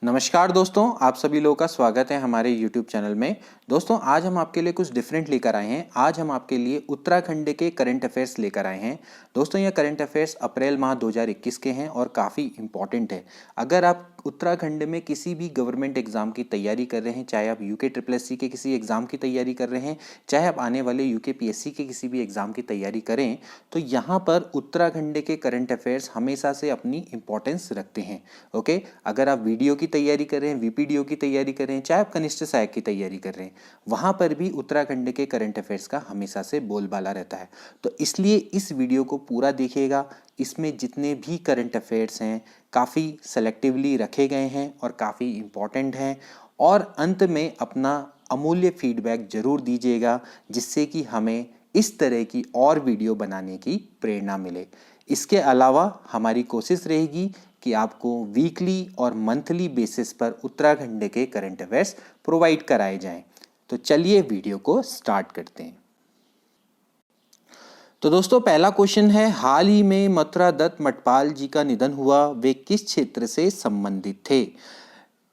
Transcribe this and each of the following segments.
नमस्कार दोस्तों, आप सभी लोगों का स्वागत है हमारे YouTube चैनल में। दोस्तों, आज हम आपके लिए कुछ डिफरेंट लेकर आए हैं। आज हम आपके लिए उत्तराखंड के करंट अफेयर्स लेकर आए हैं। दोस्तों, यह करंट अफेयर्स अप्रैल माह 2021 के हैं और काफ़ी इम्पॉर्टेंट है। अगर आप उत्तराखंड में किसी भी गवर्नमेंट एग्जाम की तैयारी कर रहे हैं, चाहे आप यूके SSC के किसी एग्जाम की तैयारी कर रहे हैं, चाहे आप आने वाले यूके PSC के किसी भी एग्जाम की तैयारी करें, तो यहाँ पर उत्तराखंड के करंट अफेयर्स हमेशा से अपनी इंपॉर्टेंस रखते हैं। ओके, अगर आप वीडियो की तैयारी कर रहे हैं, VPDO की तैयारी कर रहे हैं, चाहे आप कनिष्ठ सहायक की तैयारी कर रहे हैं, वहां पर भी उत्तराखंड के करंट अफेयर्स का हमेशा से बोलबाला रहता है। तो इसलिए इस वीडियो को पूरा देखिएगा। इसमें जितने भी करंट अफेयर्स हैं काफ़ी सेलेक्टिवली रखे गए हैं और काफ़ी इम्पॉर्टेंट हैं, और अंत में अपना अमूल्य फीडबैक जरूर दीजिएगा, जिससे कि हमें इस तरह की और वीडियो बनाने की प्रेरणा मिले। इसके अलावा हमारी कोशिश रहेगी कि आपको वीकली और मंथली बेसिस पर उत्तराखंड के करंट अफेयर्स प्रोवाइड कराए जाएं। तो चलिए वीडियो को स्टार्ट करते हैं। तो दोस्तों, पहला क्वेश्चन है, हाल ही में मथुरा दत्त मटपाल जी का निधन हुआ, वे किस क्षेत्र से संबंधित थे?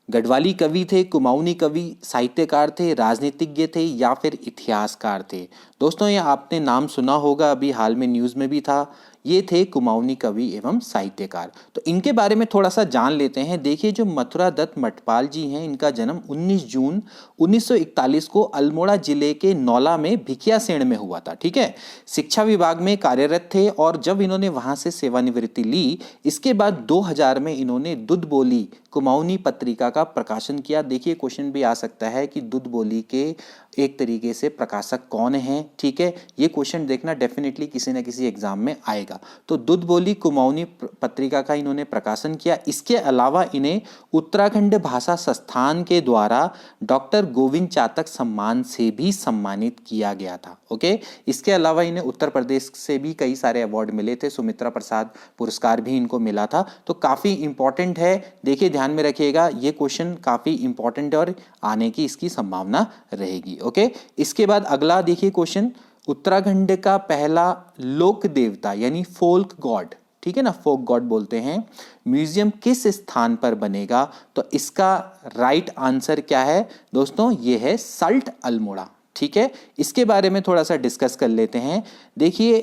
गढ़वाली कवि थे, कुमाऊनी कवि, साहित्यकार थे, राजनीतिज्ञ थे या फिर इतिहासकार थे? दोस्तों, ये आपने नाम सुना होगा, अभी हाल में न्यूज़ में भी था। ये थे कुमाऊनी कवि एवं साहित्यकार। तो इनके बारे में थोड़ा सा जान लेते हैं। देखिए, जो मथुरा दत्त मटपाल जी हैं, इनका जन्म 19 जून 1941 को अल्मोड़ा जिले के नौला में भिकियासेण में हुआ था। ठीक है, शिक्षा विभाग में कार्यरत थे और जब इन्होंने वहां से सेवानिवृत्ति ली, इसके बाद 2000 में इन्होंने दुध बोली कुमाऊनी पत्रिका का प्रकाशन किया। देखिए, क्वेश्चन भी आ सकता है कि दुध बोली के एक तरीके से प्रकाशक कौन है। ठीक है, ये क्वेश्चन देखना डेफिनेटली किसी न किसी एग्जाम में आएगा। तो दुध बोली कुमाऊनी पत्रिका का इन्होंने प्रकाशन किया। इसके अलावा इन्हें उत्तराखंड भाषा संस्थान के द्वारा डॉक्टर गोविंद चातक सम्मान से भी सम्मानित किया गया था। ओके, इसके अलावा इन्हें उत्तर प्रदेश से भी कई सारे अवार्ड मिले थे। सुमित्रा प्रसाद पुरस्कार भी इनको मिला था। तो काफी इंपॉर्टेंट है। देखिए, ध्यान में रखिएगा, ये क्वेश्चन काफी इंपॉर्टेंट है और आने की इसकी संभावना रहेगी। ओके, इसके बाद अगला देखिए क्वेश्चन, उत्तराखंड का पहला लोक देवता यानी फोल्क गॉड, ठीक है ना, फोक गॉड बोलते हैं, म्यूजियम किस स्थान पर बनेगा? तो इसका राइट आंसर क्या है दोस्तों? ये है सल्ट अल्मोड़ा। ठीक है, इसके बारे में थोड़ा सा डिस्कस कर लेते हैं। देखिए,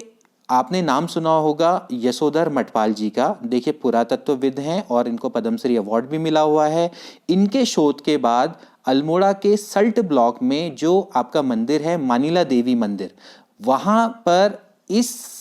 आपने नाम सुना होगा यशोधर मटपाल जी का। देखिए, पुरातत्वविद हैं और इनको पद्मश्री अवार्ड भी मिला हुआ है। इनके शोध के बाद अल्मोड़ा के सल्ट ब्लॉक में जो आपका मंदिर है, मानिला देवी मंदिर, वहां पर इस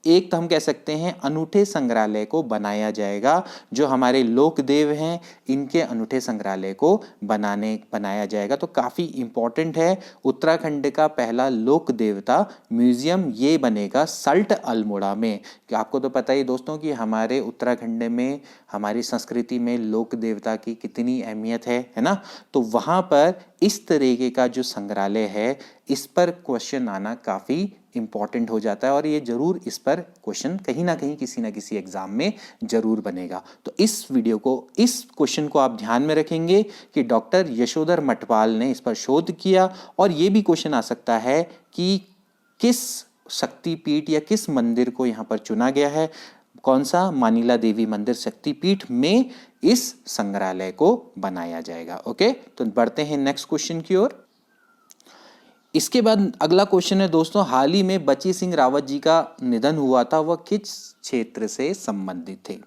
एक तो हम कह सकते हैं अनूठे संग्रहालय को बनाया जाएगा। जो हमारे लोक देव हैं, इनके अनूठे संग्रहालय को बनाया जाएगा। तो काफ़ी इंपॉर्टेंट है। उत्तराखंड का पहला लोक देवता म्यूजियम ये बनेगा सल्ट अल्मोड़ा में। आपको तो पता ही दोस्तों कि हमारे उत्तराखंड में, हमारी संस्कृति में लोक देवता की कितनी अहमियत है ना। तो वहाँ पर इस तरीके का जो संग्रहालय है, इस पर क्वेश्चन आना काफ़ी इंपॉर्टेंट हो जाता है और ये जरूर इस पर क्वेश्चन कहीं ना कहीं किसी ना किसी एग्जाम में जरूर बनेगा। तो इस वीडियो को, इस क्वेश्चन को आप ध्यान में रखेंगे कि डॉक्टर यशोधर मटपाल ने इस पर शोध किया। और ये भी क्वेश्चन आ सकता है कि किस शक्तिपीठ या किस मंदिर को यहाँ पर चुना गया है? कौन सा? मानिला देवी मंदिर शक्तिपीठ में इस संग्रहालय को बनाया जाएगा। ओके, तो बढ़ते हैं नेक्स्ट क्वेश्चन की ओर। इसके बाद अगला क्वेश्चन है दोस्तों, हाल ही में बची सिंह रावत जी का निधन हुआ था, वह किस क्षेत्र से संबंधित थे?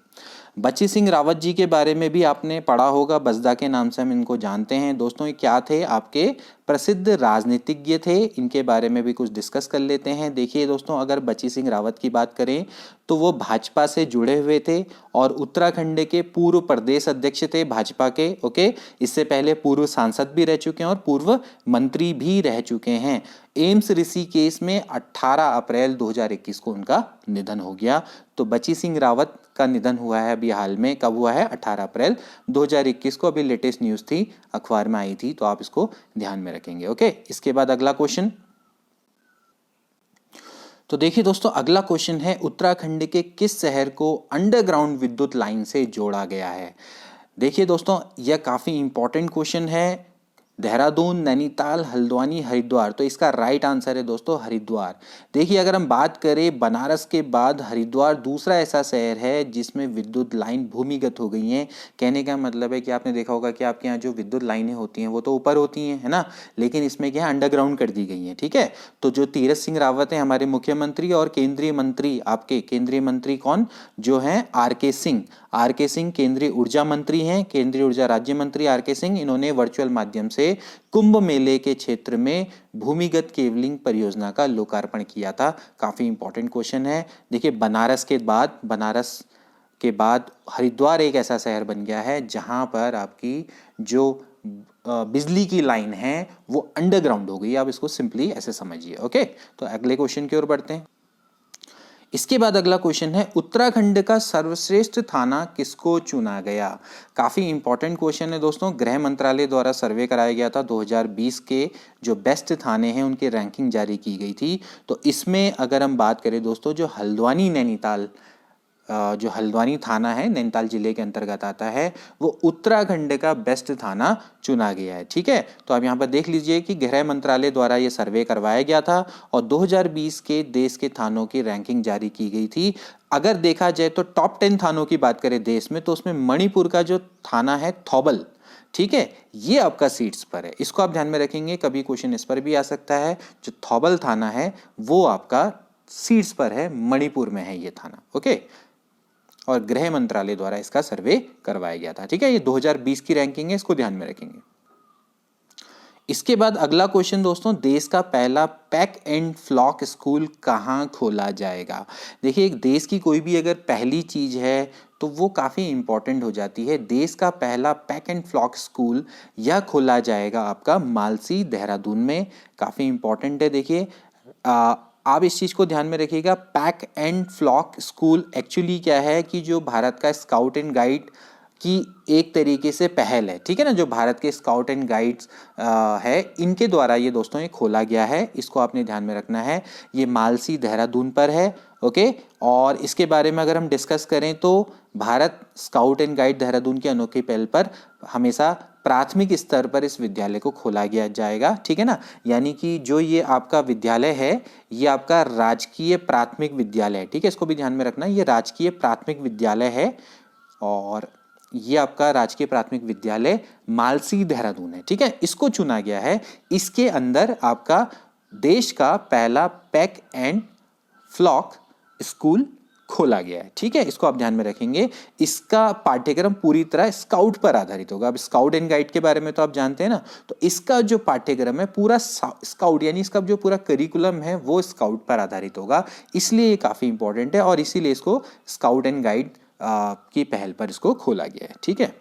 बची सिंह रावत जी के बारे में भी आपने पढ़ा होगा, बसदा के नाम से हम इनको जानते हैं। दोस्तों, ये क्या थे? आपके प्रसिद्ध राजनीतिज्ञ थे। इनके बारे में भी कुछ डिस्कस कर लेते हैं। देखिए दोस्तों, अगर बची सिंह रावत की बात करें तो वो भाजपा से जुड़े हुए थे और उत्तराखंड के पूर्व प्रदेश अध्यक्ष थे भाजपा के। ओके, इससे पहले पूर्व सांसद भी रह चुके हैं और पूर्व मंत्री भी रह चुके हैं। एम्स ऋषिकेश में 18 अप्रैल 2021 को उनका निधन हो गया। तो बची सिंह रावत का निधन हुआ है अभी हाल में। कब हुआ है? 18 अप्रैल 2021 को। अभी लेटेस्ट न्यूज़ थी, अखबार में आई थी, तो आप इसको ध्यान में रखेंगे। ओके, इसके बाद अगला क्वेश्चन। तो देखिए दोस्तों, अगला क्वेश्चन है, उत्तराखंड के किस शहर को अंडरग्राउंड विद्युत लाइन से जोड़ा गया है? देखिए दोस्तों, यह काफ़ी इंपॉर्टेंट क्वेश्चन है। देहरादून, नैनीताल, हल्द्वानी, हरिद्वार। तो इसका राइट आंसर है दोस्तों हरिद्वार। देखिए अगर हम बात करें बनारस के बाद हरिद्वार दूसरा ऐसा शहर है जिसमें विद्युत लाइन भूमिगत हो गई हैं। कहने का मतलब है कि आपने देखा होगा कि आपके यहाँ जो विद्युत लाइनें होती हैं वो तो ऊपर होती हैं, है ना, लेकिन इसमें क्या है अंडरग्राउंड कर दी गई हैं। ठीक है, तो जो तीरथ सिंह रावत हैं हमारे मुख्यमंत्री, और केंद्रीय मंत्री, आपके केंद्रीय मंत्री कौन, जो हैं आर.के. सिंह। आर.के. सिंह केंद्रीय ऊर्जा मंत्री हैं, केंद्रीय ऊर्जा राज्य मंत्री आर.के. सिंह। इन्होंने वर्चुअल माध्यम से कुंभ मेले के क्षेत्र में भूमिगत केबलिंग परियोजना का लोकार्पण किया था। काफी इंपॉर्टेंट क्वेश्चन है। देखिए बनारस के बाद हरिद्वार एक ऐसा शहर बन गया है जहां पर आपकी जो बिजली की लाइन है वो अंडरग्राउंड हो गई। आप इसको सिंपली ऐसे समझिए। ओके, तो अगले क्वेश्चन की ओर बढ़ते हैं। इसके बाद अगला क्वेश्चन है उत्तराखंड का सर्वश्रेष्ठ थाना किसको चुना गया। काफी इंपॉर्टेंट क्वेश्चन है दोस्तों। गृह मंत्रालय द्वारा सर्वे कराया गया था 2020 के जो बेस्ट थाने हैं उनकी रैंकिंग जारी की गई थी। तो इसमें अगर हम बात करें दोस्तों, जो हल्द्वानी थाना है नैनीताल जिले के अंतर्गत आता है, वो उत्तराखंड का बेस्ट थाना चुना गया है। ठीक है, तो आप यहाँ पर देख लीजिए कि गृह मंत्रालय द्वारा ये सर्वे करवाया गया था और 2020 के देश के थानों की रैंकिंग जारी की गई थी। अगर देखा जाए तो टॉप 10 थानों की बात करें देश में, तो उसमें मणिपुर का जो थाना है थौबल, ठीक है, ये आपका सीट्स पर है। इसको आप ध्यान में रखेंगे, कभी क्वेश्चन इस पर भी आ सकता है। जो थौबल थाना है वो आपका सीट्स पर है, मणिपुर में है ये थाना। ओके, और गृह मंत्रालय द्वारा इसका सर्वे करवाया गया था। ठीक है, ये 2020 की रैंकिंग है, इसको ध्यान में रखेंगे। इसके बाद अगला क्वेश्चन दोस्तों, देश का पहला पैक एंड फ्लॉक स्कूल कहाँ खोला जाएगा। देखिए एक देश की कोई भी अगर पहली चीज है तो वो काफी इंपॉर्टेंट हो जाती है। देश का पहला पैक एंड फ्लॉक स्कूल यह खोला जाएगा आपका मालसी देहरादून में। काफी इंपॉर्टेंट है। देखिए आप इस चीज़ को ध्यान में रखिएगा, pack and flock school actually क्या है कि जो भारत का स्काउट एंड गाइड की एक तरीके से पहल है। ठीक है ना, जो भारत के स्काउट एंड गाइड्स है इनके द्वारा ये दोस्तों ये खोला गया है। इसको आपने ध्यान में रखना है। ये मालसी देहरादून पर है। ओके, और इसके बारे में अगर हम डिस्कस करें तो Bharat scout and guide Dehradun की अनोखी पहल पर हमेशा प्राथमिक स्तर पर इस विद्यालय को खोला गया जाएगा। ठीक है ना, यानी कि जो ये आपका विद्यालय है ये आपका राजकीय प्राथमिक विद्यालय है। ठीक है, इसको भी ध्यान में रखना, ये राजकीय प्राथमिक विद्यालय है और ये आपका राजकीय प्राथमिक विद्यालय मालसी देहरादून है। ठीक है, इसको चुना गया है। इसके अंदर आपका देश का पहला पैक एंड फ्लॉक स्कूल खोला गया है। ठीक है, इसको आप ध्यान में रखेंगे। इसका पाठ्यक्रम पूरी तरह स्काउट पर आधारित होगा। अब स्काउट एंड गाइड के बारे में तो आप जानते हैं ना, तो इसका जो पाठ्यक्रम है पूरा स्काउट, यानी इसका जो पूरा करिकुलम है वो स्काउट पर आधारित होगा। इसलिए ये काफी इंपॉर्टेंट है और इसीलिए इसको स्काउट एंड गाइड की पहल पर इसको खोला गया है। ठीक है,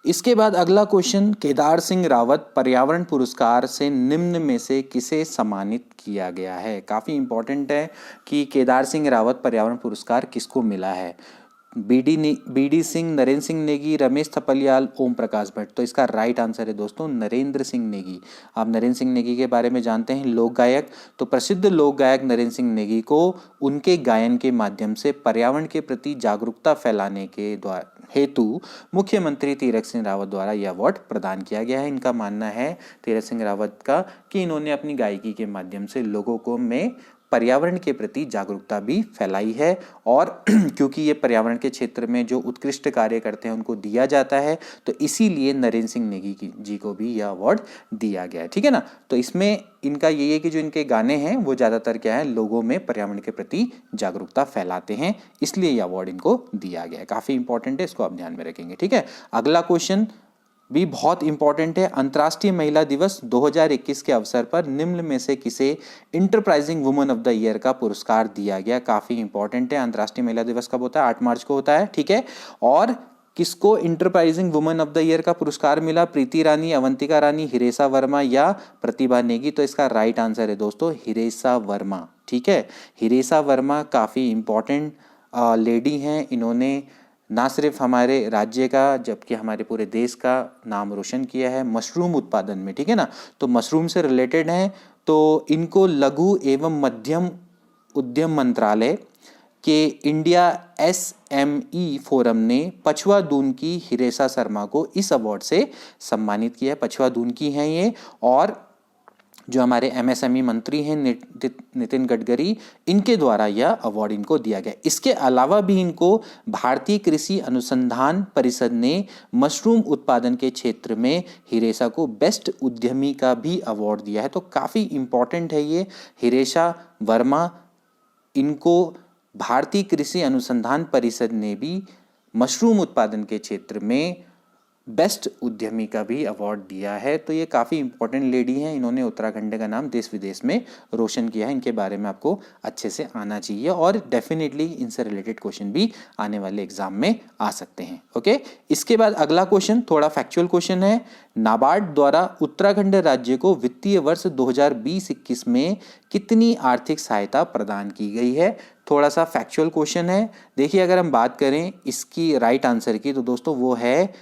इसके बाद अगला क्वेश्चन, केदार सिंह रावत पर्यावरण पुरस्कार से निम्न में से किसे सम्मानित किया गया है। काफ़ी इंपॉर्टेंट है कि केदार सिंह रावत पर्यावरण पुरस्कार किसको मिला है। बीडी सिंह, नरेंद्र सिंह नेगी, रमेश थपलियाल, ओम प्रकाश भट्ट। तो इसका राइट आंसर है दोस्तों नरेंद्र सिंह नेगी। आप नरेंद्र सिंह नेगी के बारे में जानते हैं, लोक गायक। तो प्रसिद्ध लोक गायक नरेंद्र सिंह नेगी को उनके गायन के माध्यम से पर्यावरण के प्रति जागरूकता फैलाने के द्वारा हेतु मुख्यमंत्री तीरथ सिंह रावत द्वारा यह अवार्ड प्रदान किया गया है। इनका मानना है तीरथ सिंह रावत का कि इन्होंने अपनी गायकी के माध्यम से लोगों को में पर्यावरण के प्रति जागरूकता भी फैलाई है और क्योंकि ये पर्यावरण के क्षेत्र में जो उत्कृष्ट कार्य करते हैं उनको दिया जाता है, तो इसीलिए नरेंद्र सिंह नेगी जी को भी यह अवार्ड दिया गया है। ठीक है ना, तो इसमें इनका ये है कि जो इनके गाने हैं वो ज़्यादातर क्या है, लोगों में पर्यावरण के प्रति जागरूकता फैलाते हैं, इसलिए यह अवार्ड इनको दिया गया है। काफ़ी इंपॉर्टेंट है, इसको आप ध्यान में रखेंगे। ठीक है, अगला क्वेश्चन भी बहुत इंपॉर्टेंट है। अंतर्राष्ट्रीय महिला दिवस 2021 के अवसर पर निम्न में से किसे enterprising woman of the year का पुरस्कार दिया गया। काफी इंपॉर्टेंट है। अंतर्राष्ट्रीय महिला दिवस कब होता है, 8 मार्च को होता है। ठीक है, और किसको enterprising woman of the year का पुरस्कार मिला, प्रीति रानी, अवंतिका रानी, हिरेसा वर्मा या प्रतिभा नेगी। तो इसका राइट आंसर है दोस्तों हिरेसा वर्मा। ठीक है, हिरेसा वर्मा काफी इंपॉर्टेंट लेडी हैं। इन्होंने ना सिर्फ हमारे राज्य का जबकि हमारे पूरे देश का नाम रोशन किया है मशरूम उत्पादन में। ठीक है ना, तो मशरूम से रिलेटेड हैं, तो इनको लघु एवं मध्यम उद्यम मंत्रालय कि इंडिया SME फोरम ने पछुआ दून की हिरेशा शर्मा को इस अवार्ड से सम्मानित किया है। पछुआ दून की हैं ये, और जो हमारे MSME मंत्री हैं नितिन गडकरी, इनके द्वारा यह अवार्ड इनको दिया गया। इसके अलावा भी इनको भारतीय कृषि अनुसंधान परिषद ने मशरूम उत्पादन के क्षेत्र में हिरेशा को बेस्ट उद्यमी का भी अवार्ड दिया है। तो काफ़ी इम्पॉर्टेंट है ये हिरेशा वर्मा, इनको भारतीय कृषि अनुसंधान परिषद ने भी मशरूम उत्पादन के क्षेत्र में बेस्ट उद्यमी का भी अवार्ड दिया है। तो ये काफ़ी इंपॉर्टेंट लेडी हैं, इन्होंने उत्तराखंड का नाम देश विदेश में रोशन किया है। इनके बारे में आपको अच्छे से आना चाहिए और डेफिनेटली इनसे रिलेटेड क्वेश्चन भी आने वाले एग्जाम में आ सकते हैं। ओके, इसके बाद अगला क्वेश्चन थोड़ा फैक्चुअल क्वेश्चन है। नाबार्ड द्वारा उत्तराखंड राज्य को वित्तीय वर्ष 2020-21 में कितनी आर्थिक सहायता प्रदान की गई है? थोड़ा सा फैक्चुअल क्वेश्चन है। देखिए, अगर हम बात करें इसकी राइट आंसर की, तो दोस्तों वो है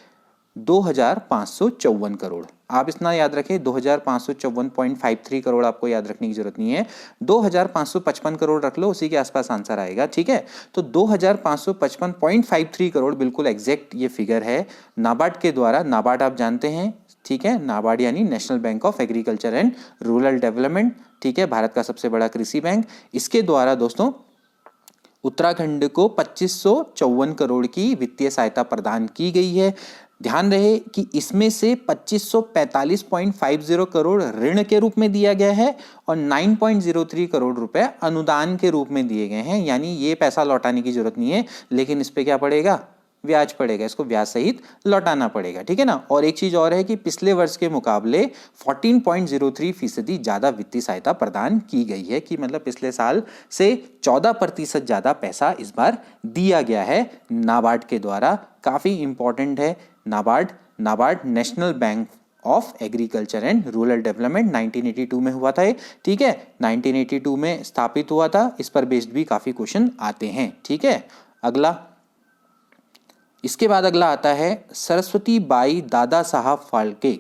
2554 करोड़। आप इतना याद रखें, 2554.53 करोड़ आपको याद रखने की जरूरत नहीं है, 2555 करोड़ रख लो, उसी के आसपास आंसर आएगा। ठीक है, तो 2555.53 करोड़ बिल्कुल एग्जैक्ट ये फिगर है नाबार्ड के द्वारा। नाबार्ड आप जानते हैं, ठीक है, नाबार्ड यानी national bank of agriculture and rural development, ठीक है, भारत का सबसे बड़ा कृषि बैंक। इसके द्वारा दोस्तों उत्तराखंड को 2554 करोड़ की वित्तीय सहायता प्रदान की गई है। ध्यान रहे कि इसमें से 2545.50 करोड़ ऋण के रूप में दिया गया है और 9.03 करोड़ रुपए अनुदान के रूप में दिए गए हैं। यानी ये पैसा लौटाने की जरूरत नहीं है, लेकिन इस पे क्या पड़ेगा? ब्याज पड़ेगा, इसको ब्याज सहित लौटाना पड़ेगा। ठीक है ना। और एक चीज और है कि पिछले वर्ष के मुकाबले 14.03% ज्यादा वित्तीय सहायता प्रदान की गई है, कि मतलब पिछले साल से 14% ज्यादा पैसा इस बार दिया गया है नाबार्ड के द्वारा। काफी इंपॉर्टेंट है NABARD national bank of agriculture and rural development 1982 में हुआ था ये। ठीक है, 1982 में स्थापित हुआ था। इस पर बेस्ड भी काफी क्वेश्चन आते हैं। ठीक है, इसके बाद अगला आता है Saraswati Bai Dadasaheb Phalke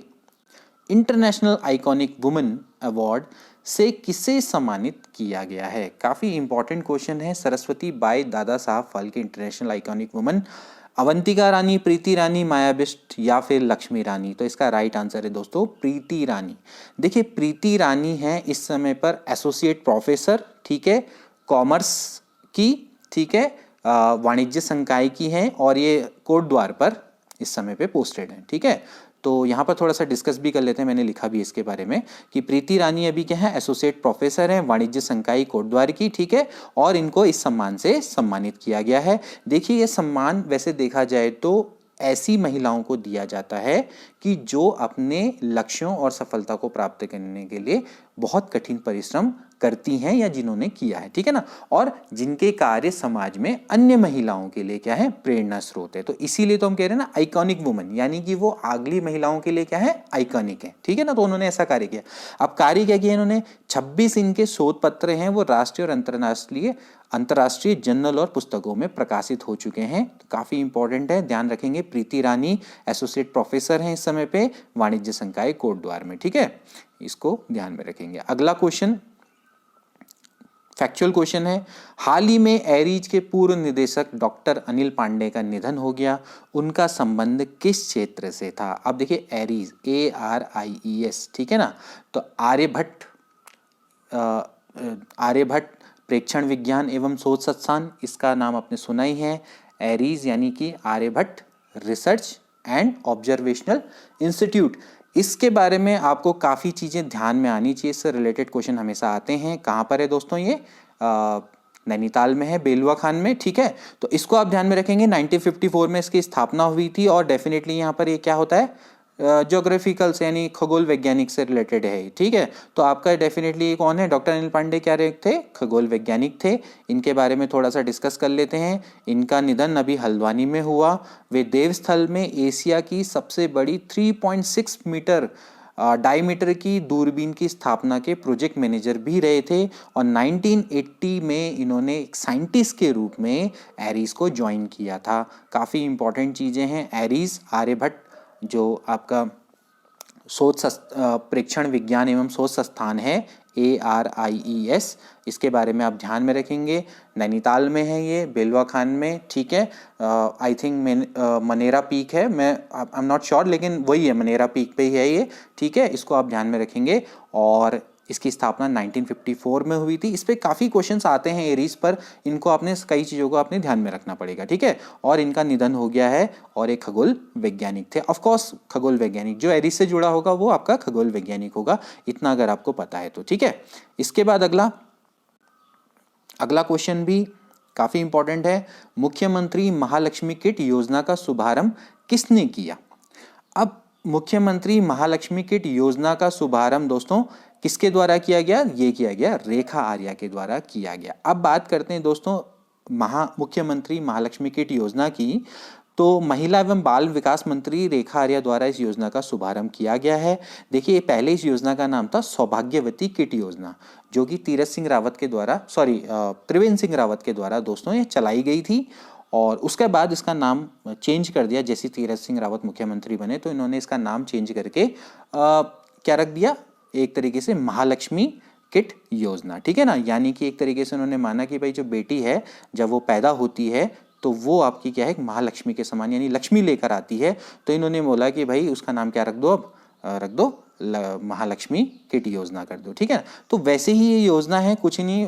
international iconic women award से किसे सम्मानित किया गया है? काफी इंपॉर्टेंट क्वेश्चन है। Saraswati Bai Dadasaheb Phalke international iconic women, Avantika Rani, Preeti Rani, Maya Bisht या फिर लक्ष्मी रानी? तो इसका राइट आंसर है दोस्तों प्रीति रानी। देखिए, प्रीति रानी है इस समय पर एसोसिएट प्रोफेसर, ठीक है, कॉमर्स की, ठीक है, वाणिज्य संकाय की हैं, और ये कोटद्वार पर इस समय पे पोस्टेड हैं। ठीक है, तो यहाँ पर थोड़ा सा डिस्कस भी कर लेते हैं, मैंने लिखा भी इसके बारे में कि प्रीति रानी अभी क्या है, एसोसिएट प्रोफेसर हैं वाणिज्य संकाय कोटद्वार की। ठीक है, और इनको इस सम्मान से सम्मानित किया गया है। देखिए, ये सम्मान वैसे देखा जाए तो ऐसी महिलाओं को दिया जाता है कि जो अपने लक्ष्यों और सफलता को प्राप्त करने के लिए बहुत कठिन परिश्रम करती हैं या जिन्होंने किया है। ठीक है ना, और जिनके कार्य समाज में अन्य महिलाओं के लिए क्या है, प्रेरणा स्रोत है। तो इसीलिए तो हम कह रहे हैं ना आइकॉनिक वुमन, यानी कि वो अगली महिलाओं के लिए क्या है, आइकॉनिक है। ठीक है ना, तो उन्होंने ऐसा कार्य किया। अब कार्य क्या किया इन्होंने? 26 इनके शोध पत्र हैं, वो राष्ट्रीय और अंतर्राष्ट्रीय जर्नल और पुस्तकों में प्रकाशित हो चुके हैं। तो काफी इंपॉर्टेंट है, ध्यान रखेंगे। प्रीति रानी एसोसिएट प्रोफेसर हैं इस समय पे वाणिज्य संकाय कोटद्वार में। ठीक है, इसको ध्यान में रखेंगे। अगला क्वेश्चन फैक्चुअल क्वेश्चन है। हाल ही में एरीज के पूर्व निदेशक डॉक्टर अनिल पांडे का निधन हो गया, उनका संबंध किस क्षेत्र से था? अब देखिए, एरीज ARIES, ठीक है ना, तो आर्यभट्ट प्रेक्षण विज्ञान एवं शोध संस्थान, इसका नाम आपने सुना ही है। एरीज यानी कि Aryabhatta research and observational institute. इसके बारे में आपको काफ़ी चीज़ें ध्यान में आनी चाहिए, इससे रिलेटेड क्वेश्चन हमेशा आते हैं। कहाँ पर है दोस्तों ये? नैनीताल में है, बेलवा खान में। ठीक है, तो इसको आप ध्यान में रखेंगे। 1954 में इसकी स्थापना हुई थी, और डेफिनेटली यहाँ पर ये क्या होता है, ज्योग्राफिकल से यानी खगोल वैज्ञानिक से रिलेटेड है। ठीक है, तो आपका डेफिनेटली कौन है? डॉक्टर अनिल पांडे क्या थे? खगोल वैज्ञानिक थे। इनके बारे में थोड़ा सा डिस्कस कर लेते हैं। इनका निधन अभी हल्द्वानी में हुआ। वे देवस्थल में एशिया की सबसे बड़ी 3.6 मीटर डायमीटर की दूरबीन की स्थापना के प्रोजेक्ट मैनेजर भी रहे थे, और 1980 में इन्होंने एक साइंटिस्ट के रूप में एरीज को ज्वाइन किया था। काफ़ी इंपॉर्टेंट चीज़ें हैं। एरीज आर्यभट्ट जो आपका प्रेक्षण विज्ञान एवं शोध संस्थान है ARIES, इसके बारे में आप ध्यान में रखेंगे। नैनीताल में है ये, बेलवा खान में, ठीक है। आई थिंक मनेरा पीक है, मैं आई एम नॉट श्योर, लेकिन वही है, मनेरा पीक पे ही है ये, ठीक है। इसको आप ध्यान में रखेंगे। और इसकी स्थापना 1954 में हुई थी। इस पे काफ़ी क्वेश्चंस आते हैं एरीज पर, इनको आपने कई चीज़ों को आपने ध्यान में रखना पड़ेगा, ठीक है। और इनका निधन हो गया है, और एक खगोल वैज्ञानिक थे। ऑफ कोर्स खगोल वैज्ञानिक, जो एरीज से जुड़ा होगा वो आपका खगोल वैज्ञानिक होगा, इतना अगर आपको पता है तो, ठीक है। इसके बाद अगला क्वेश्चन भी काफ़ी इंपॉर्टेंट है। मुख्यमंत्री महालक्ष्मी किट योजना का शुभारंभ किसने किया? अब मुख्यमंत्री महालक्ष्मी किट योजना का शुभारंभ दोस्तों किसके द्वारा किया गया? ये किया गया रेखा आर्या के द्वारा किया गया। अब बात करते हैं दोस्तों मुख्यमंत्री महालक्ष्मी किट योजना की। तो महिला एवं बाल विकास मंत्री रेखा आर्या द्वारा इस योजना का शुभारंभ किया गया है। देखिए, पहले इस योजना का नाम था सौभाग्यवती किट योजना, जो कि त्रिवेंद्र सिंह रावत के द्वारा दोस्तों ये चलाई गई थी। और उसके बाद इसका नाम चेंज कर दिया, जैसे तीरथ सिंह रावत मुख्यमंत्री बने तो इन्होंने इसका नाम चेंज करके क्या रख दिया, एक तरीके से महालक्ष्मी किट योजना, ठीक है ना। यानी कि एक तरीके से उन्होंने माना कि भाई जो बेटी है जब वो पैदा होती है तो वो आपकी क्या है, महालक्ष्मी के समान, यानी लक्ष्मी लेकर आती है। तो इन्होंने बोला कि भाई उसका नाम क्या रख दो, अब रख दो महालक्ष्मी किट योजना कर दो, ठीक है। तो वैसे ही ये योजना है, कुछ नहीं,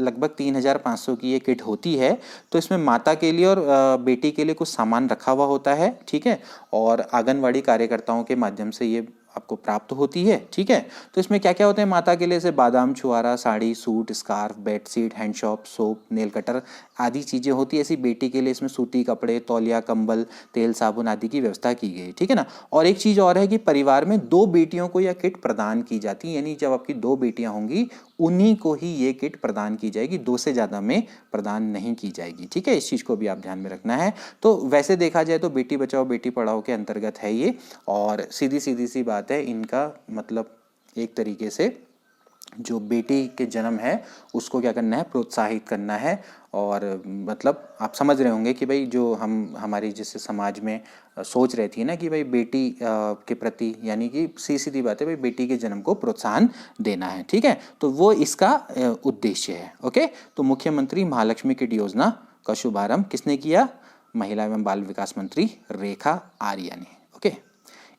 लगभग 3500 की ये किट होती है। तो इसमें माता के लिए और बेटी के लिए कुछ सामान रखा हुआ होता है, ठीक है। और आंगनवाड़ी कार्यकर्ताओं के माध्यम से ये आपको प्राप्त होती है, ठीक है। तो इसमें क्या क्या होते हैं माता के लिए, जैसे बादाम, छुआरा, साड़ी, सूट, स्कार्फ, बेडशीट, हैंडशॉप, सोप, नेल कटर आदि चीज़ें होती है। ऐसी बेटी के लिए इसमें सूती कपड़े, तौलिया, कंबल, तेल, साबुन आदि की व्यवस्था की गई, ठीक है ना। और एक चीज़ और है कि परिवार में 2 बेटियों को यह किट प्रदान की जाती है, यानी जब आपकी 2 बेटियां होंगी उन्हीं को ही ये किट प्रदान की जाएगी, 2 से ज़्यादा में प्रदान नहीं की जाएगी, ठीक है। इस चीज़ को भी आप ध्यान में रखना है। तो वैसे देखा जाए तो बेटी बचाओ बेटी पढ़ाओ के अंतर्गत है ये, और सीधी सी बात है, इनका मतलब एक तरीके से जो बेटी के जन्म है उसको क्या करना है, प्रोत्साहित करना है। और मतलब आप समझ रहे होंगे कि भाई जो हमारी जैसे समाज में सोच रहती है ना कि भाई बेटी के प्रति, यानी कि सीधी बात है भाई, बेटी के जन्म को प्रोत्साहन देना है, ठीक है। तो वो इसका उद्देश्य है, ओके। तो मुख्यमंत्री महालक्ष्मी किट योजना का शुभारंभ किसने किया? महिला एवं बाल विकास मंत्री रेखा आर्या ने, ओके।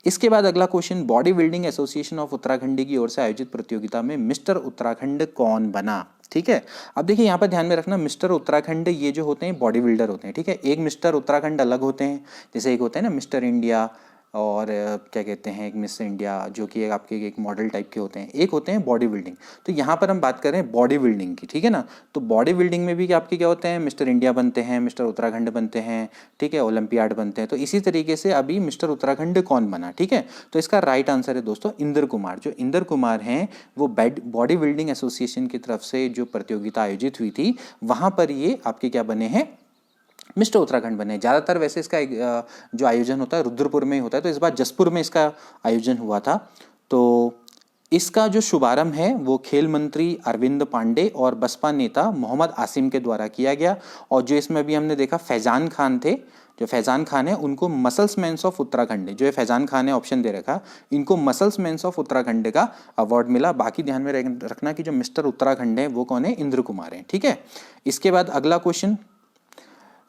इसके बाद अगला question, body building association of Uttarakhand की ओर से आयोजित प्रतियोगिता में मिस्टर उत्तराखंड कौन बना? ठीक है। अब देखिए यहाँ पर ध्यान में रखना, मिस्टर उत्तराखंड ये जो होते हैं बॉडी बिल्डर होते हैं, ठीक है। एक मिस्टर उत्तराखंड अलग होते हैं, जैसे एक होते हैं ना मिस्टर इंडिया, और क्या कहते हैं एक मिस इंडिया, जो कि आपके एक मॉडल टाइप के होते हैं, एक होते हैं बॉडी बिल्डिंग। तो यहाँ पर हम बात कर रहे हैं बॉडी बिल्डिंग की, ठीक है ना। तो बॉडी बिल्डिंग में भी आपके क्या होते हैं, मिस्टर इंडिया बनते हैं, मिस्टर उत्तराखंड बनते हैं, ठीक है, ओलंपियाड बनते हैं। तो इसी तरीके से अभी मिस्टर उत्तराखंड कौन बना, ठीक है। तो इसका राइट आंसर है दोस्तों इंद्र कुमार। जो इंद्र कुमार हैं वो बॉडी बिल्डिंग एसोसिएशन की तरफ से जो प्रतियोगिता आयोजित हुई थी वहाँ पर ये आपके क्या बने हैं, मिस्टर उत्तराखंड बने। ज़्यादातर वैसे इसका जो आयोजन होता है रुद्रपुर में ही होता है, तो इस बार जसपुर में इसका आयोजन हुआ था। तो इसका जो शुभारंभ है वो खेल मंत्री अरविंद पांडे और बसपा नेता मोहम्मद आसिम के द्वारा किया गया। और जो इसमें अभी हमने देखा फैजान खान थे, जो फैजान खान है उनको मसल्स मैन्स ऑफ उत्तराखंड, जो ये फैजान खान है ऑप्शन दे रखा, इनको मसल्स मैन्स ऑफ उत्तराखंड का अवार्ड मिला। बाकी ध्यान में रखना कि जो मिस्टर उत्तराखंड है वो कौन है, इंद्र कुमार है, ठीक है। इसके बाद अगला क्वेश्चन,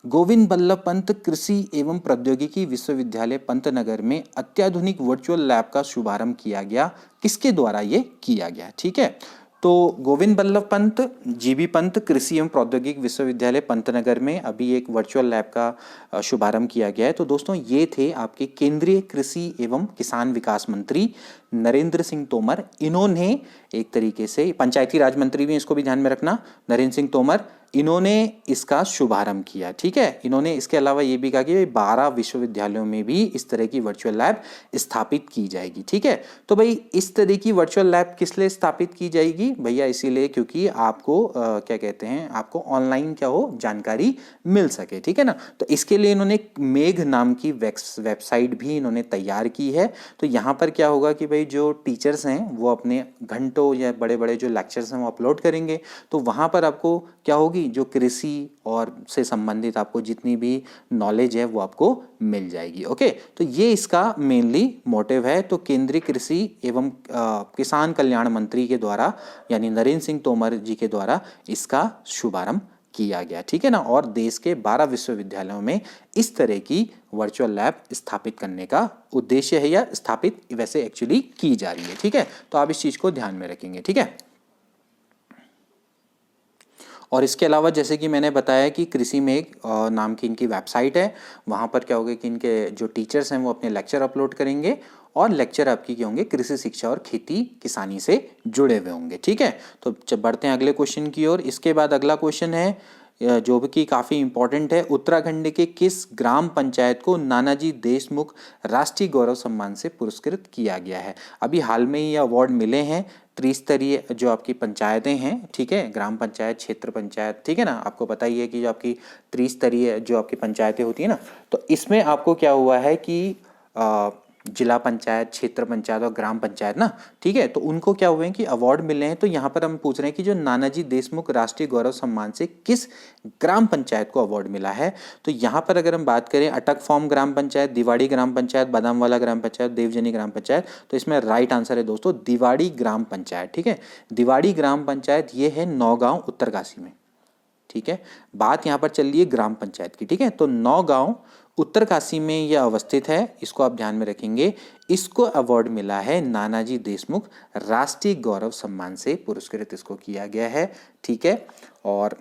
गोविंद बल्लभ पंत कृषि एवं प्रौद्योगिकी विश्वविद्यालय पंतनगर में अत्याधुनिक वर्चुअल लैब का शुभारंभ किया गया, किसके द्वारा ये किया गया, ठीक है। तो गोविंद बल्लभ पंत, जीबी पंत कृषि एवं प्रौद्योगिकी विश्वविद्यालय पंतनगर में अभी एक वर्चुअल लैब का शुभारंभ किया गया है। तो दोस्तों ये थे आपके केंद्रीय कृषि एवं किसान विकास मंत्री नरेंद्र सिंह तोमर। इन्होंने एक तरीके से पंचायती राज मंत्री भी, इसको भी ध्यान में रखना, नरेंद्र सिंह तोमर, इन्होंने इसका शुभारंभ किया, ठीक है। इन्होंने इसके अलावा ये भी कहा कि 12 विश्वविद्यालयों में भी इस तरह की वर्चुअल लैब स्थापित की जाएगी, ठीक है। तो भाई इस तरह की वर्चुअल लैब किस लिए स्थापित की जाएगी भैया, इसीलिए क्योंकि आपको क्या कहते हैं, आपको ऑनलाइन क्या हो जानकारी मिल सके, ठीक है ना। तो इसके लिए इन्होंने मेघ नाम की वेबसाइट भी इन्होंने तैयार की है। तो यहाँ पर क्या होगा कि भाई जो टीचर्स हैं वो अपने घंटों या बड़े बड़े जो लेक्चर्स हैं वो अपलोड करेंगे, तो वहाँ पर आपको क्या होगी, जो कृषि और से संबंधित आपको जितनी भी नॉलेज है वो आपको मिल जाएगी। ओके, तो ये इसका मेनली मोटिव है। तो केंद्रीय कृषि एवं किसान कल्याण मंत्री के द्वारा यानी नरेंद्र सिंह तोमर जी के द्वारा इसका शुभारंभ किया गया, ठीक है ना। और देश के 12 विश्वविद्यालयों में इस तरह की वर्चुअल लैब स्थापित करने का उद्देश्य है, या स्थापित वैसे एक्चुअली की जा रही है, ठीक है। तो आप इस चीज को ध्यान में रखेंगे, ठीक है। और इसके अलावा जैसे कि मैंने बताया कि कृषि मेघ नाम की इनकी वेबसाइट है, वहाँ पर क्या होगा कि इनके जो टीचर्स हैं वो अपने लेक्चर अपलोड करेंगे, और लेक्चर आपकी क्या होंगे, कृषि शिक्षा और खेती किसानी से जुड़े हुए होंगे, ठीक है। तो जब बढ़ते हैं अगले क्वेश्चन की ओर। इसके बाद अगला क्वेश्चन है जो कि काफ़ी इंपॉर्टेंट है, उत्तराखंड के किस ग्राम पंचायत को नानाजी देशमुख राष्ट्रीय गौरव सम्मान से पुरस्कृत किया गया है। अभी हाल में ही अवार्ड मिले हैं त्रिस्तरीय जो आपकी पंचायतें हैं, ठीक है, ग्राम पंचायत, क्षेत्र पंचायत, ठीक है ना। आपको पता ही है कि जो आपकी त्रिस्तरीय जो आपकी पंचायतें होती है ना, तो इसमें आपको क्या हुआ है कि जिला पंचायत, क्षेत्र पंचायत और ग्राम पंचायत ना, ठीक है, तो उनको क्या हुए हैं कि अवार्ड मिले हैं। तो यहाँ पर हम पूछ रहे हैं कि जो नानाजी देशमुख राष्ट्रीय गौरव सम्मान से किस ग्राम पंचायत को अवार्ड मिला है। तो यहाँ पर अगर हम बात करें अटक फॉर्म ग्राम पंचायत, दिवाड़ी ग्राम पंचायत, बादामवाला ग्राम पंचायत, देवजनी ग्राम पंचायत, तो इसमें राइट आंसर है दोस्तों दिवाड़ी ग्राम पंचायत, ठीक है। दिवाड़ी ग्राम पंचायत ये है नौगांव उत्तरकाशी में, ठीक है। बात यहाँ पर चल रही है ग्राम पंचायत की, ठीक है। तो नौगांव उत्तरकाशी में यह अवस्थित है, इसको आप ध्यान में रखेंगे। इसको अवार्ड मिला है नानाजी देशमुख राष्ट्रीय गौरव सम्मान से पुरस्कृत इसको किया गया है, ठीक है। और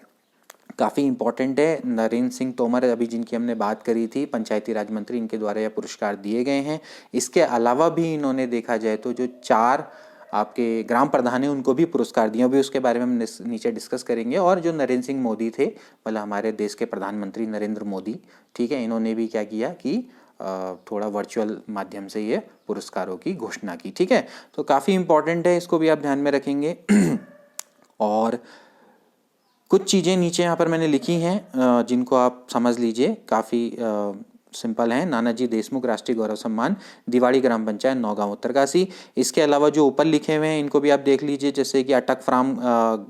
काफ़ी इंपॉर्टेंट है, नरेंद्र सिंह तोमर अभी जिनकी हमने बात करी थी पंचायती राज मंत्री, इनके द्वारा यह पुरस्कार दिए गए हैं। इसके अलावा भी इन्होंने देखा जाए तो जो 4 आपके ग्राम प्रधान हैं उनको भी पुरस्कार दिए, अभी उसके बारे में हम नीचे डिस्कस करेंगे। और जो नरेंद्र सिंह मोदी थे, मतलब हमारे देश के प्रधानमंत्री नरेंद्र मोदी, ठीक है, इन्होंने भी क्या किया कि थोड़ा वर्चुअल माध्यम से ये पुरस्कारों की घोषणा की, ठीक है। तो काफ़ी इंपॉर्टेंट है, इसको भी आप ध्यान में रखेंगे। और कुछ चीज़ें नीचे यहाँ पर मैंने लिखी हैं जिनको आप समझ लीजिए, काफ़ी सिंपल है। नानाजी देशमुख राष्ट्रीय गौरव सम्मान, दिवाड़ी ग्राम पंचायत, नौगांव उत्तरकाशी। इसके अलावा जो ऊपर लिखे हुए हैं इनको भी आप देख लीजिए, जैसे कि अटक फ्राम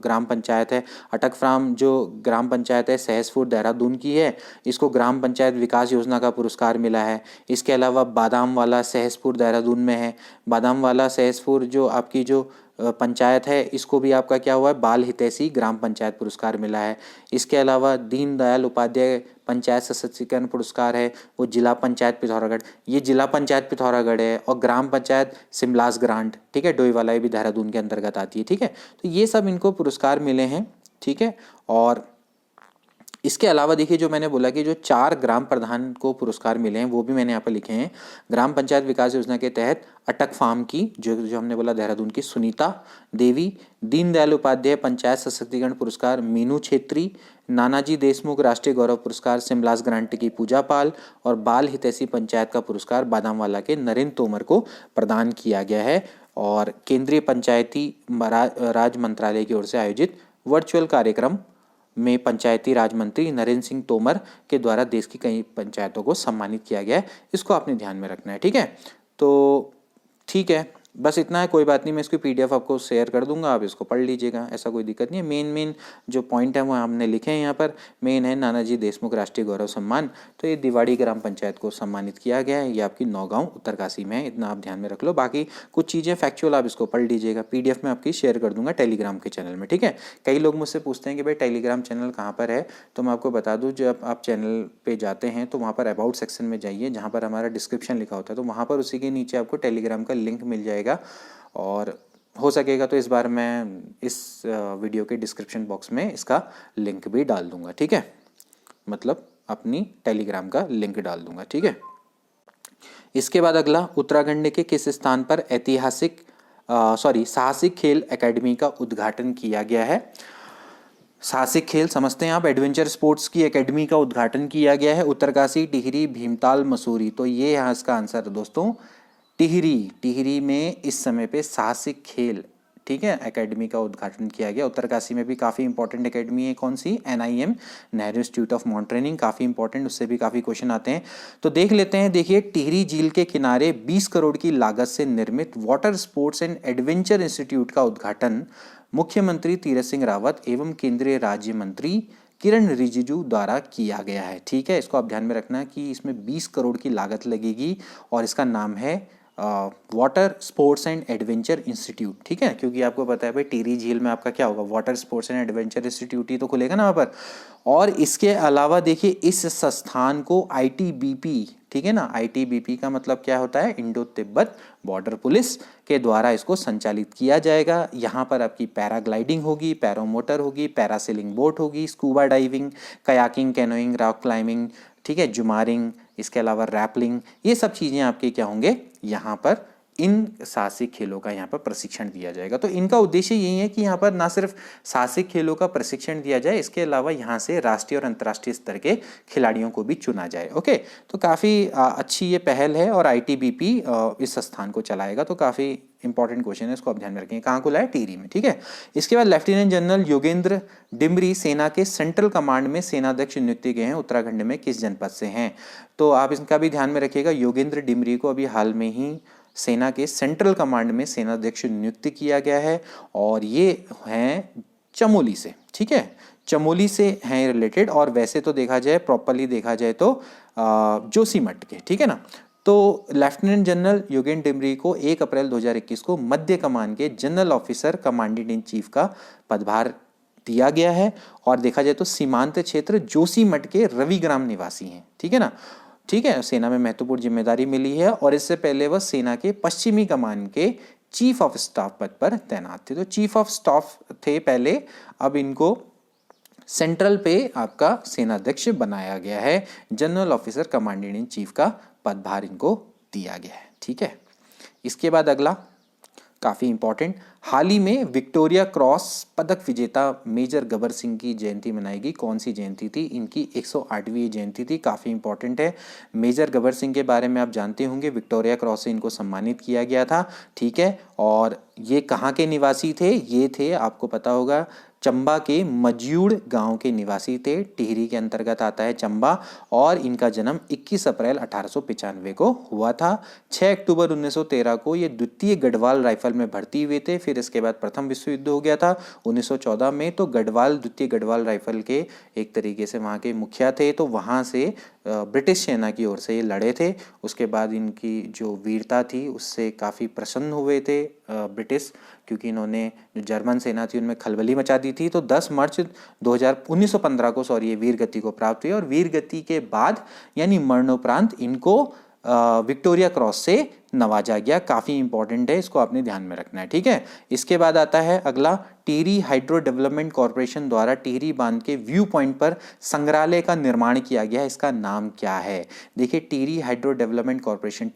ग्राम पंचायत है। अटक फ्राम जो ग्राम पंचायत है सहसपुर देहरादून की है, इसको ग्राम पंचायत विकास योजना का पुरस्कार मिला है। इसके अलावा बादामवाला सहसपुर देहरादून में है। बादामवाला सहसपुर जो आपकी जो पंचायत है, इसको भी आपका क्या हुआ है, बाल हितैषी ग्राम पंचायत पुरस्कार मिला है। इसके अलावा दीनदयाल उपाध्याय पंचायत सशक्तिकरण पुरस्कार है, वो जिला पंचायत पिथौरागढ़, ये जिला पंचायत पिथौरागढ़ है। और ग्राम पंचायत सिमलास ग्रांट, ठीक है, डोईवाला, ये भी देहरादून के अंतर्गत आती है, ठीक है। तो ये सब इनको पुरस्कार मिले हैं, ठीक है। और इसके अलावा देखिए जो मैंने बोला कि जो 4 ग्राम प्रधान को पुरस्कार मिले हैं वो भी मैंने यहाँ पर लिखे हैं। ग्राम पंचायत विकास योजना के तहत अटक फार्म की जो हमने बोला देहरादून की सुनीता देवी, दीनदयाल उपाध्याय पंचायत सशक्तिकरण पुरस्कार मीनू छेत्री, नानाजी देशमुख राष्ट्रीय गौरव पुरस्कार सिमलास ग्रांट की पूजा पाल, और बाल हितैषी पंचायत का पुरस्कार बादामवाला के नरेंद्र तोमर को प्रदान किया गया है। और केंद्रीय पंचायती राज मंत्रालय की ओर से आयोजित वर्चुअल कार्यक्रम में पंचायती राज मंत्री नरेंद्र सिंह तोमर के द्वारा देश की कई पंचायतों को सम्मानित किया गया है। इसको आपने ध्यान में रखना है, ठीक है। तो ठीक है, बस इतना है, कोई बात नहीं, मैं इसकी PDF आपको शेयर कर दूंगा, आप इसको पढ़ लीजिएगा, ऐसा कोई दिक्कत नहीं है। मेन जो पॉइंट है वो हमने लिखे हैं यहाँ पर। मेन है नानाजी देशमुख राष्ट्रीय गौरव सम्मान, तो ये दिवाड़ी ग्राम पंचायत को सम्मानित किया गया है, ये आपकी नौगांव उत्तरकाशी में है, इतना आप ध्यान में रख लो। बाकी कुछ चीज़ें फैक्चुअल आप इसको पढ़ लीजिएगा, PDF में आपकी शेयर कर दूंगा टेलीग्राम के चैनल में, ठीक है। कई लोग मुझसे पूछते हैं कि भाई टेलीग्राम चैनल कहाँ पर है, तो मैं आपको बता दूँ, जब आप चैनल पर जाते हैं तो वहाँ पर अबाउट सेक्शन में जाइए, जहाँ पर हमारा डिस्क्रिप्शन लिखा होता है, तो वहाँ पर उसी के नीचे आपको टेलीग्राम का लिंक मिल जाएगा। और हो सकेगा तो इस बार मैं इस वीडियो के डिस्क्रिप्शन बॉक्स में इसका लिंक भी डाल दूंगा, ठीक है, मतलब अपनी टेलीग्राम का लिंक डाल दूंगा, ठीक है। इसके बाद अगला, उत्तराखंड के किस स्थान पर साहसिक खेल एकेडमी का उद्घाटन किया गया है। साहसिक खेल समझते हैं आप, एडवेंचर स्पोर्ट्स की एकेडमी का उद्घाटन किया गया है उत्तरकाशी, टिहरी, भीमताल, मसूरी। तो ये यहाँ इसका आंसर है दोस्तों, टिहरी में इस समय पे साहसिक खेल, ठीक है, एकेडमी का उद्घाटन किया गया। उत्तरकाशी में भी काफ़ी इंपॉर्टेंट एकेडमी है, कौन सी? NIM, Nehru institute of mountaineering, काफ़ी इंपॉर्टेंट, उससे भी काफ़ी क्वेश्चन आते हैं। तो देख लेते हैं, देखिए टिहरी झील के किनारे 20 करोड़ की लागत से निर्मित water sports and adventure institute का उद्घाटन मुख्यमंत्री तीरथ सिंह रावत एवं केंद्रीय राज्य मंत्री किरण रिजिजू द्वारा किया गया है। ठीक है, इसको आप ध्यान में रखना कि इसमें 20 करोड़ की लागत लगेगी और इसका नाम है water sports and adventure institute. ठीक है, क्योंकि आपको पता है भाई टिहरी झील में आपका क्या होगा, water sports and adventure institute ही तो खुलेगा ना वहाँ पर। और इसके अलावा देखिए इस संस्थान को ITBP, ठीक है ना, ITBP का मतलब क्या होता है, इंडो तिब्बत बॉर्डर पुलिस के द्वारा इसको संचालित किया जाएगा। यहाँ पर आपकी पैराग्लाइडिंग होगी, पैरामोटर होगी, पैरासेलिंग बोट होगी, scuba diving, kayaking, canoeing, rock climbing, ठीक है, जुमारिंग, इसके अलावा रैपलिंग, ये सब चीज़ें आपके क्या होंगे यहाँ पर, इन साहसिक खेलों का यहाँ पर प्रशिक्षण दिया जाएगा। तो इनका उद्देश्य यही है कि यहाँ पर ना सिर्फ साहसिक खेलों का प्रशिक्षण दिया जाए, इसके अलावा यहाँ से राष्ट्रीय और अंतर्राष्ट्रीय स्तर के खिलाड़ियों को भी चुना जाए। ओके, तो काफ़ी अच्छी ये पहल है और ITBP इस संस्थान को चलाएगा। तो काफ़ी इंपॉर्टेंट क्वेश्चन है, इसको आप ध्यान में रखेंगे। कहाँ खुला है? टिहरी में। ठीक है, इसके बाद लेफ्टिनेंट जनरल योगेंद्र डिमरी सेना के सेंट्रल कमांड में सेनाध्यक्ष नियुक्त गए हैं, उत्तराखंड में किस जनपद से हैं? तो आप इसका भी ध्यान में रखिएगा, योगेंद्र डिमरी को अभी हाल में ही सेना के सेंट्रल कमांड में सेनाध्यक्ष नियुक्त किया गया है और ये हैं चमोली से। ठीक है, चमोली से हैं रिलेटेड, और वैसे तो देखा जाए, प्रॉपरली देखा जाए तो जोशीमठ के। ठीक है ना, तो लेफ्टिनेंट जनरल योगेंद्र डिमरी को 1 अप्रैल 2021 को मध्य कमान के general officer commandant in chief का पदभार दिया गया है। और देखा जाए तो सीमांत क्षेत्र जोशीमठ के रविग्राम निवासी हैं। ठीक है ना, ठीक है, सेना में महत्वपूर्ण जिम्मेदारी मिली है और इससे पहले वह सेना के पश्चिमी कमान के चीफ ऑफ स्टाफ पद पर तैनात थे। तो चीफ ऑफ स्टाफ थे पहले, अब इनको सेंट्रल पे आपका सेनाध्यक्ष बनाया गया है, general officer commandant in chief का पदभार इनको दिया गया है। ठीक है, इसके बाद अगला काफ़ी इंपॉर्टेंट, हाल ही में विक्टोरिया क्रॉस पदक विजेता मेजर गबर सिंह की जयंती मनाएगी। कौन सी जयंती थी? इनकी 108वीं जयंती थी। काफ़ी इंपॉर्टेंट है, मेजर गबर सिंह के बारे में आप जानते होंगे, विक्टोरिया क्रॉस से इनको सम्मानित किया गया था। ठीक है, और ये कहाँ के निवासी थे? ये थे, आपको पता होगा, चंबा के मजयूड़ गांव के निवासी थे। टिहरी के अंतर्गत आता है चंबा, और इनका जन्म 21 अप्रैल 1895 को हुआ था। 6 अक्टूबर 1913 को ये द्वितीय गढ़वाल राइफल में भर्ती हुए थे। फिर इसके बाद प्रथम विश्व युद्ध हो गया था 1914 में, तो गढ़वाल द्वितीय गढ़वाल राइफल के एक तरीके से वहाँ के मुखिया थे। तो वहाँ से ब्रिटिश सेना की ओर से ये लड़े थे। उसके बाद इनकी जो वीरता थी उससे काफ़ी प्रसन्न हुए थे ब्रिटिश, क्योंकि इन्होंने जो जर्मन सेना थी उनमें खलबली मचा दी थी। तो 10 मार्च 1915 को ये वीर गति को प्राप्त हुई, और वीर गति के बाद यानी मरणोपरांत इनको विक्टोरिया क्रॉस से नवाजा गया। काफ़ी इंपॉर्टेंट है, इसको आपने ध्यान में रखना है। ठीक है, इसके बाद आता है अगला, टिहरी हाइड्रो डेवलपमेंट कॉरपोरेशन द्वारा टिहरी बांध के व्यू पॉइंट पर संग्रहालय का निर्माण किया गया है, इसका नाम क्या है? देखिए, Tehri hydro development corporation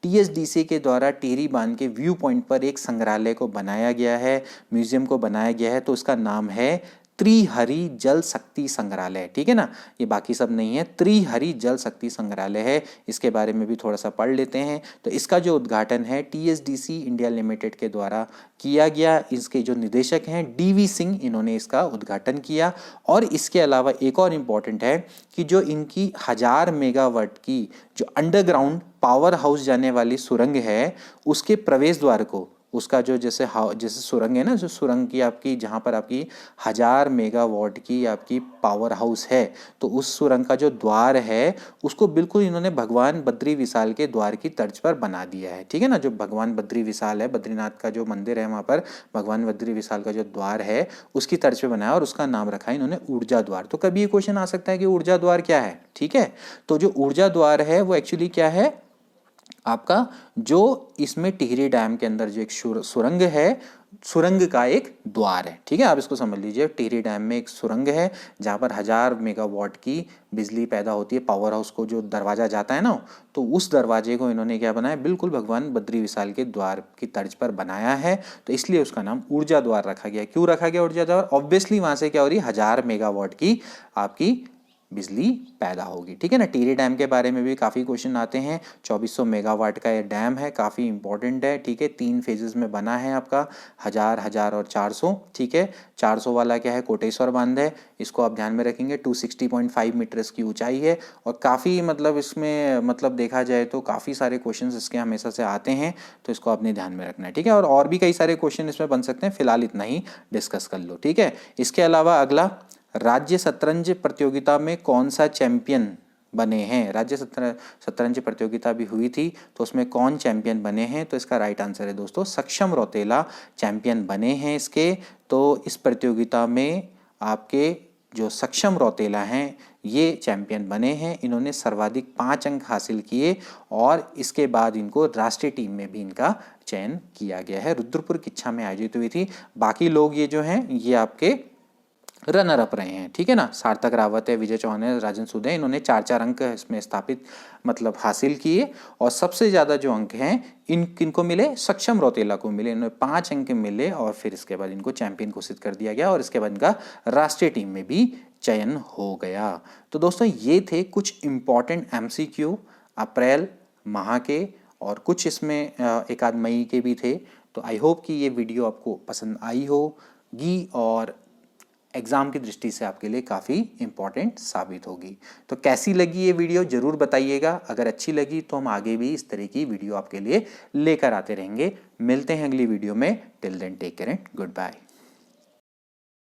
TSDC के द्वारा टिहरी बांध के व्यू पॉइंट पर एक संग्रहालय को बनाया गया है, म्यूजियम को बनाया गया है। तो उसका नाम है त्रिहरि जल शक्ति संग्रहालय। ठीक है ना, ये बाकी सब नहीं है, त्रिहरि जल शक्ति संग्रहालय है। इसके बारे में भी थोड़ा सा पढ़ लेते हैं। तो इसका जो उद्घाटन है TSDC इंडिया लिमिटेड के द्वारा किया गया। इसके जो निदेशक हैं DV सिंह, इन्होंने इसका उद्घाटन किया। और इसके अलावा एक और इम्पॉर्टेंट है कि जो इनकी 1000 मेगावाट की जो अंडरग्राउंड पावर हाउस जाने वाली सुरंग है, उसके प्रवेश द्वार को, उसका जो जैसे सुरंग है ना, जो सुरंग की आपकी, जहाँ पर आपकी 1000 मेगावाट की आपकी पावर हाउस है, तो उस सुरंग का जो द्वार है उसको बिल्कुल इन्होंने भगवान बद्री विशाल के द्वार की तर्ज पर बना दिया है। ठीक है ना, जो भगवान बद्री विशाल है, बद्रीनाथ का जो मंदिर है, वहाँ पर भगवान बद्री विशाल का जो द्वार है उसकी तर्ज पर बनाया और उसका नाम रखा है इन्होंने ऊर्जा द्वार। तो कभी ये क्वेश्चन आ सकता है कि ऊर्जा द्वार क्या है? ठीक है, तो जो ऊर्जा द्वार है वो एक्चुअली क्या है आपका, जो इसमें टिहरी डैम के अंदर जो एक सुरंग है, सुरंग का एक द्वार है। ठीक है, आप इसको समझ लीजिए, टिहरी डैम में एक सुरंग है जहाँ पर 1000 मेगावाट की बिजली पैदा होती है। पावर हाउस को जो दरवाजा जाता है ना, तो उस दरवाजे को इन्होंने क्या बनाया, बिल्कुल भगवान बद्री विशाल के द्वार की तर्ज पर बनाया है। तो इसलिए उसका नाम ऊर्जा द्वार रखा गया। क्यों रखा गया ऊर्जा द्वार? ऑब्वियसली वहाँ से क्या हो रही है, 1000 मेगावाट की आपकी बिजली पैदा होगी। ठीक है ना। टिहरी डैम के बारे में भी काफ़ी क्वेश्चन आते हैं। 2400 मेगावाट का ये डैम है, काफ़ी इंपॉर्टेंट है। ठीक है, 3 फेजेस में बना है आपका, 1000 और 400। ठीक है, 400 वाला क्या है, कोटेश्वर बांध है, इसको आप ध्यान में रखेंगे। 260.5 मीटर इसकी ऊंचाई है और काफ़ी मतलब इसमें मतलब देखा जाए तो काफ़ी सारे क्वेश्चन इसके हमेशा से आते हैं, तो इसको आपने ध्यान में रखना है। ठीक है, और भी कई सारे क्वेश्चन इसमें बन सकते हैं, फिलहाल इतना ही डिस्कस कर लो। ठीक है, इसके अलावा अगला, राज्य शतरंज प्रतियोगिता में कौन सा चैंपियन बने हैं। राज्य शतरंज प्रतियोगिता भी हुई थी, तो उसमें कौन चैंपियन बने हैं, तो इसका राइट आंसर है दोस्तों सक्षम रौतेला चैंपियन बने हैं इसके। तो इस प्रतियोगिता में आपके जो सक्षम रौतेला हैं ये चैंपियन बने हैं। इन्होंने सर्वाधिक 5 अंक हासिल किए और इसके बाद इनको राष्ट्रीय टीम में भी इनका चयन किया गया है। रुद्रपुर किच्छा में आयोजित हुई थी। बाकी लोग ये जो हैं ये आपके रनर अप रहे हैं। ठीक है ना, सार्थक रावत है, विजय चौहान है, राजन सूद है, इन्होंने 4-4 अंक इसमें स्थापित मतलब हासिल किए। और सबसे ज़्यादा जो अंक हैं किनको मिले, सक्षम रौतेला को मिले, इन्होंने 5 अंक मिले और फिर इसके बाद इनको चैंपियन घोषित कर दिया गया और इसके बाद इनका राष्ट्रीय टीम में भी चयन हो गया। तो दोस्तों ये थे कुछ इम्पॉर्टेंट MCQ अप्रैल माह के, और कुछ इसमें 1 मई के भी थे। तो आई होप कि ये वीडियो आपको पसंद आई होगी और एग्ज़ाम की दृष्टि से आपके लिए काफ़ी इम्पॉर्टेंट साबित होगी। तो कैसी लगी ये वीडियो ज़रूर बताइएगा। अगर अच्छी लगी तो हम आगे भी इस तरह की वीडियो आपके लिए लेकर आते रहेंगे। मिलते हैं अगली वीडियो में। Till then take care and good bye.